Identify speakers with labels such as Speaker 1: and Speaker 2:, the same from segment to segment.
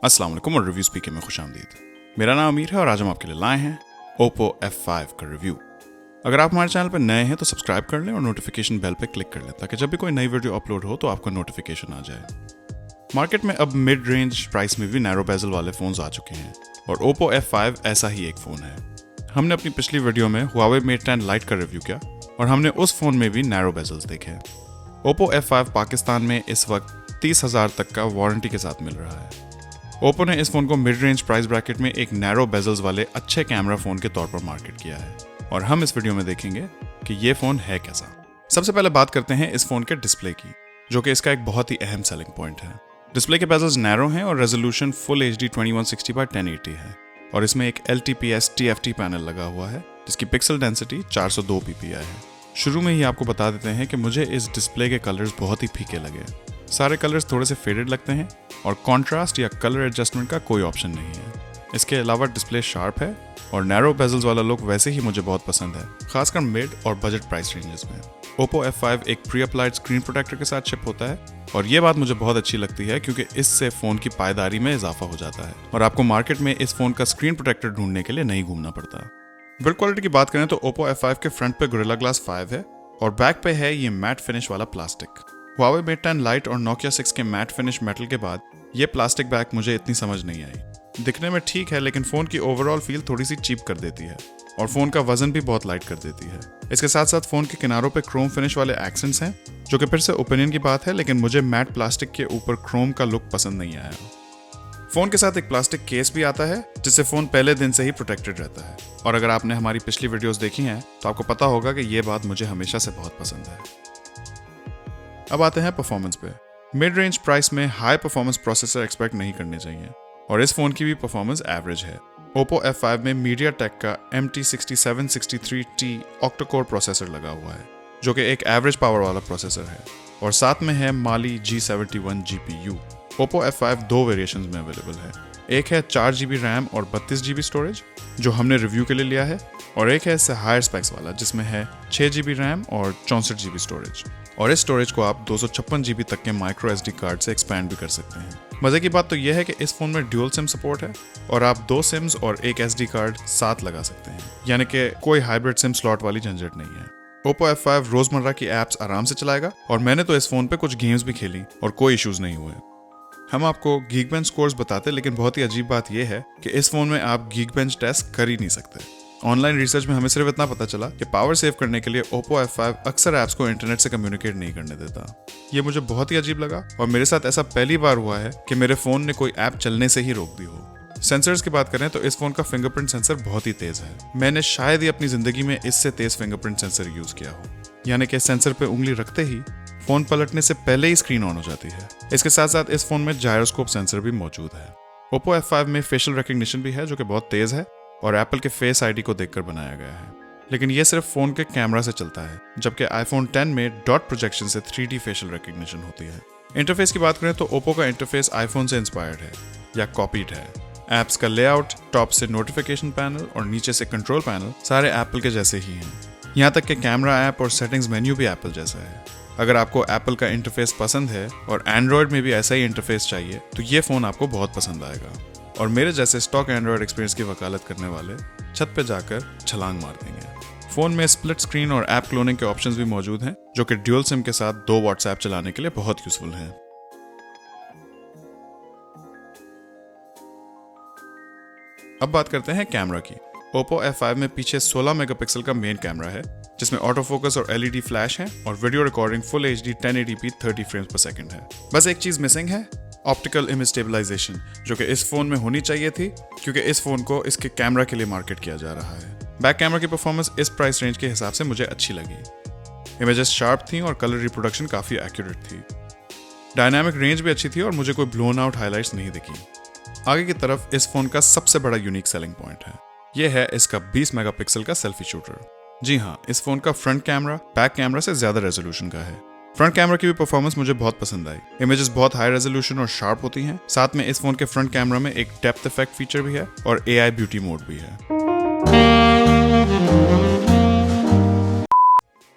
Speaker 1: अस्सलाम वालेकुम और रिव्यू स्पीकर में खुशामदीद। मेरा नाम अमीर है और आज हम आपके लिए लाए हैं Oppo F5 का रिव्यू। अगर आप हमारे चैनल पर नए हैं तो सब्सक्राइब कर लें और नोटिफिकेशन बेल पर क्लिक कर लें ताकि जब भी कोई नई वीडियो अपलोड हो तो आपको नोटिफिकेशन आ जाए। मार्केट में अब मिड रेंज प्राइस में भी नैरो बेजल वाले फ़ोन्स आ चुके हैं और Oppo F5 ऐसा ही एक फ़ोन है। हमने अपनी पिछली वीडियो में Huawei Mate 10 Lite का रिव्यू किया और हमने उस फ़ोन में भी नैरो बेजल्स देखे। Oppo F5 पाकिस्तान में इस वक्त 30,000 तक का वारंटी के साथ मिल रहा है। ओप्पो ने इस फोन को मिड रेंज प्राइस ब्रैकेट में एक नैरो बेजल्स वाले अच्छे कैमरा फोन के तौर पर मार्केट किया है और हम इस वीडियो में देखेंगे कि ये फोन है कैसा। सबसे पहले बात करते हैं इस फोन के डिस्प्ले की, जो कि इसका एक बहुत ही अहम सेलिंग पॉइंट है। डिस्प्ले के बेजल्स नैरो हैं और रेजोल्यूशन फुल HD 2160x1080 है और इसमें एक LTPS TFT पैनल लगा हुआ है जिसकी पिक्सल डेंसिटी 402 ppi है। शुरू में ही आपको बता देते हैं कि मुझे इस डिस्प्ले के कलर्स बहुत ही फीके लगे। सारे कलर्स थोड़े से फेडेड लगते हैं और कॉन्ट्रास्ट या कलर एडजस्टमेंट का कोई ऑप्शन नहीं है। इसके अलावा डिस्प्ले शार्प है और नैरो बेजल्स वाला लुक वैसे ही मुझे बहुत पसंद है, खासकर मिड और बजट प्राइस रेंजेस में। Oppo F5 एक प्री अप्लाइड स्क्रीन प्रोटेक्टर के साथ शिप होता है और ये बात मुझे बहुत अच्छी लगती है क्योंकि इससे फ़ोन की पायदारी में इजाफा हो जाता है और आपको मार्केट में इस फ़ोन का स्क्रीन प्रोटेक्टर ढूंढने के लिए नहीं घूमना पड़ता। बिल्ड क्वालिटी की बात करें तो Oppo F5 के फ्रंट पे गोरिल्ला ग्लास 5 है और बैक पे है ये मैट फिनिश वाला प्लास्टिक। Huawei Mate 10 Lite और Nokia 6 के मैट फिनिश मेटल के बाद ये प्लास्टिक बैक मुझे इतनी समझ नहीं आई। दिखने में ठीक है लेकिन फ़ोन की ओवरऑल फील थोड़ी सी चीप कर देती है और फ़ोन का वजन भी बहुत लाइट कर देती है। इसके साथ साथ फ़ोन के किनारों पे क्रोम फिनिश वाले एक्सेंट्स हैं, जो कि फिर से ओपिनियन की बात है, लेकिन मुझे मैट प्लास्टिक के ऊपर क्रोम का लुक पसंद नहीं आया। फ़ोन के साथ एक प्लास्टिक केस भी आता है जिससे फ़ोन पहले दिन से ही प्रोटेक्टेड रहता है और अगर आपने हमारी पिछली वीडियोस देखी हैं तो आपको पता होगा कि ये बात मुझे हमेशा से बहुत पसंद है। अब आते हैं परफॉर्मेंस पे। मिड रेंज प्राइस में हाई परफॉर्मेंस प्रोसेसर एक्सपेक्ट नहीं करने चाहिए और इस फोन की भी परफॉर्मेंस एवरेज है। Oppo F5 में MediaTek का MT6763T ऑक्टा-कोर प्रोसेसर लगा हुआ है, जो कि एक एवरेज पावर वाला प्रोसेसर है और साथ में है Mali G71 GPU। Oppo F5 दो वेरिएशंस में अवेलेबल है, एक है 4GB रैम और 32GB स्टोरेज जो हमने रिव्यू के लिए लिया है और एक है इससे हायर स्पेक्स वाला जिसमें है 6GB रैम और 64GB स्टोरेज और इस स्टोरेज को आप 256GB तक के माइक्रो SD कार्ड से एक्सपैंड भी कर सकते हैं। मजे की बात तो यह है कि इस फोन में ड्यूल सिम सपोर्ट है और आप 2 सिम्स और एक SD कार्ड साथ लगा सकते हैं, यानी कि कोई हाइब्रिड सिम स्लॉट वाली झंझट नहीं है। Oppo F5 रोजमर्रा की एप्स आराम से चलाएगा और मैंने तो इस फोन पे कुछ गेम्स भी खेली और कोई इश्यूज नहीं हुए। हम आपको Geekbench स्कोर्स बताते, लेकिन बहुत ही अजीब बात यह है कि इस फोन में आप Geekbench टेस्ट कर ही नहीं सकते। ऑनलाइन रिसर्च में हमें सिर्फ इतना पता चला कि पावर सेव करने के लिए Oppo F5 अक्सर ऐप्स को इंटरनेट से कम्युनिकेट नहीं करने देता। ये मुझे बहुत ही अजीब लगा और मेरे साथ ऐसा पहली बार हुआ है कि मेरे फोन ने कोई ऐप चलने से ही रोक दी हो। सेंसर्स की बात करें तो इस फोन का फिंगरप्रिंट सेंसर बहुत ही तेज है। मैंने शायद ही अपनी जिंदगी में इससे तेज फिंगरप्रिंट सेंसर यूज किया हो, यानी कि सेंसर पे उंगली रखते ही फोन पलटने से पहले ही स्क्रीन ऑन हो जाती है। इसके साथ साथ इस फोन में जायरोस्कोप सेंसर भी मौजूद है। Oppo F5 में फेशियल रिकग्निशन भी है जो कि बहुत तेज है और एप्पल के फेस आईडी को देखकर बनाया गया है, लेकिन ये सिर्फ फोन के कैमरा से चलता है, जबकि iPhone 10 में डॉट प्रोजेक्शन से 3D फेशियल रिकग्निशन होती है। इंटरफेस की बात करें तो Oppo का इंटरफेस iPhone से इंस्पायर्ड है या कॉपीड है। एप्स का लेआउट, टॉप से नोटिफिकेशन पैनल और नीचे से कंट्रोल पैनल सारे एप्पल के जैसे ही हैं। यहाँ तक कि कैमरा ऐप और सेटिंग्स मेन्यू भी एप्पल जैसा है। अगर आपको एप्पल का इंटरफेस पसंद है और एंड्रॉयड में भी ऐसा ही इंटरफेस चाहिए तो ये फ़ोन आपको बहुत पसंद आएगा और मेरे जैसे स्टॉक एंड्रॉयड एक्सपीरियंस की वकालत करने वाले छत पे जाकर छलांग मार देंगे। फ़ोन में स्प्लिट स्क्रीन और ऐप क्लोनिंग के ऑप्शंस भी मौजूद हैं जो कि ड्यूल सिम के साथ 2 WhatsApp चलाने के लिए बहुत यूजफुल हैं। अब बात करते हैं कैमरा की। Oppo F5 में पीछे 16 मेगापिक्सल का मेन कैमरा है जिसमें ऑटो फोकस और LED फ्लैश है और video recording full HD 1080p 30 frames पर सेकंड है। बस एक चीज मिसिंग है, ऑप्टिकल इमेज स्टेबलाइजेशन, जो कि इस फोन में होनी चाहिए थी क्योंकि इस फोन को इसके कैमरा के लिए मार्केट किया जा रहा है। बैक कैमरा की परफॉर्मेंस इस प्राइस रेंज के हिसाब से मुझे अच्छी लगी। इमेजेस शार्प थी और कलर रिप्रोडक्शन काफी एक्यूरेट थी। डायनामिक रेंज भी अच्छी थी और मुझे कोई ब्लोन आउट हाइलाइट्स नहीं दिखी। आगे की तरफ इस फोन का सबसे बड़ा यूनिक सेलिंग पॉइंट है, यह है इसका 20 मेगापिक्सल का सेल्फी शूटर। जी हाँ, इस फोन का फ्रंट कैमरा बैक कैमरा से ज्यादा रेजोल्यूशन का है। फ्रंट कैमरा की भी परफॉर्मेंस मुझे बहुत पसंद आई। इमेजेस बहुत हाई रेजोल्यूशन और शार्प होती हैं। साथ में इस फोन के फ्रंट कैमरा में एक डेप्थ इफेक्ट फीचर भी है और AI ब्यूटी मोड भी है।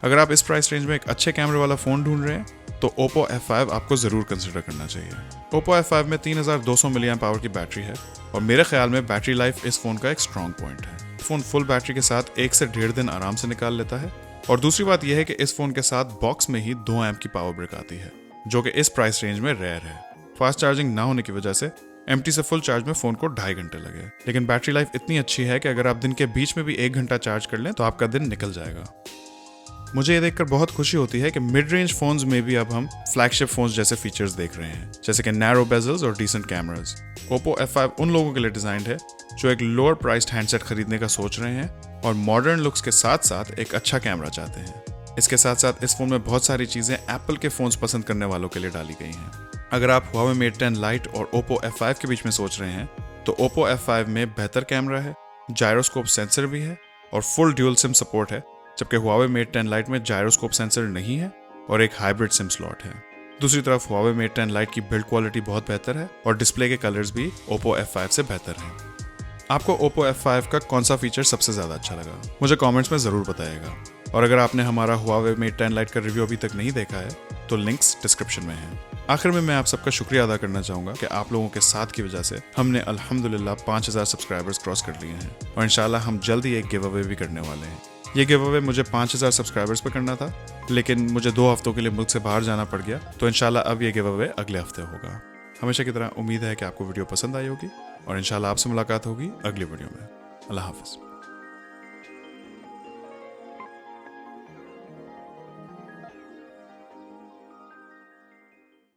Speaker 1: अगर आप इस प्राइस रेंज में एक अच्छे कैमरे वाला फोन ढूंढ रहे हैं तो Oppo F5 आपको ज़रूर कंसिडर करना चाहिए। Oppo F5 में 3200 मिली एम्प आवर की बैटरी है और मेरे ख्याल में बैटरी लाइफ इस फ़ोन का एक स्ट्रॉन्ग पॉइंट है। फ़ोन फुल बैटरी के साथ 1 से 1.5 दिन आराम से निकाल लेता है। और दूसरी बात यह है कि इस फ़ोन के साथ बॉक्स में ही 2 एम्प की पावर ब्रिक आती है, जो कि इस प्राइस रेंज में रेयर है। फास्ट चार्जिंग ना होने की वजह से एम्प्टी से फुल चार्ज में फ़ोन को 2.5 घंटे लगे, लेकिन बैटरी लाइफ इतनी अच्छी है कि अगर आप दिन के बीच में भी 1 घंटा चार्ज कर लें तो आपका दिन निकल जाएगा। मुझे ये देखकर बहुत खुशी होती है कि मिड रेंज फोन्स में भी अब हम फ्लैगशिप फोन्स जैसे फीचर्स देख रहे हैं, जैसे कि नैरो बेजल्स और डिसेंट कैमरास। Oppo F5 उन लोगों के लिए डिजाइन्ड है जो एक लोअर प्राइस्ड हैंडसेट खरीदने का सोच रहे हैं और मॉडर्न लुक्स के साथ साथ एक अच्छा कैमरा चाहते हैं। इसके साथ साथ इस फोन में बहुत सारी चीजें एप्पल के फोन्स पसंद करने वालों के लिए डाली गई हैं। अगर आप Huawei Mate 10 Lite और Oppo F5 के बीच में सोच रहे हैं तो Oppo F5 में बेहतर कैमरा है, जायरोस्कोप सेंसर भी है और फुल ड्यूल सिम सपोर्ट है, जबकि Huawei Mate 10 Lite में जायरोस्कोप सेंसर नहीं है और एक हाइब्रिड सिम स्लॉट है। दूसरी तरफ Huawei Mate 10 Lite की बिल्ड क्वालिटी बहुत बेहतर है और डिस्प्ले के कलर्स भी Oppo F5 से बेहतर हैं। आपको Oppo F5 का कौन सा फीचर सबसे ज़्यादा अच्छा लगा, मुझे कमेंट्स में ज़रूर बताइएगा। और अगर आपने हमारा Huawei Mate 10 Lite का रिव्यू अभी तक नहीं देखा है तो लिंक्स डिस्क्रिप्शन में हैं। आखिर में मैं आप सबका शुक्रिया अदा करना चाहूँगा कि आप लोगों के साथ की वजह से हमने अल्हम्दुलिल्लाह 5000 सब्सक्राइबर्स क्रॉस कर लिए हैं और इंशाल्लाह हम जल्द ही एक गिव अवे भी करने वाले हैं। ये गिव अवे मुझे 5000 सब्सक्राइबर्स पे करना था, लेकिन मुझे 2 हफ्तों के लिए मुल्क से बाहर जाना पड़ गया, तो इंशाल्लाह अब ये गिव अवे अगले हफ्ते होगा। हमेशा की तरह उम्मीद है कि आपको वीडियो पसंद आई होगी और इंशाल्लाह आपसे मुलाकात होगी अगली वीडियो में। अल्लाह हाफ़िज़।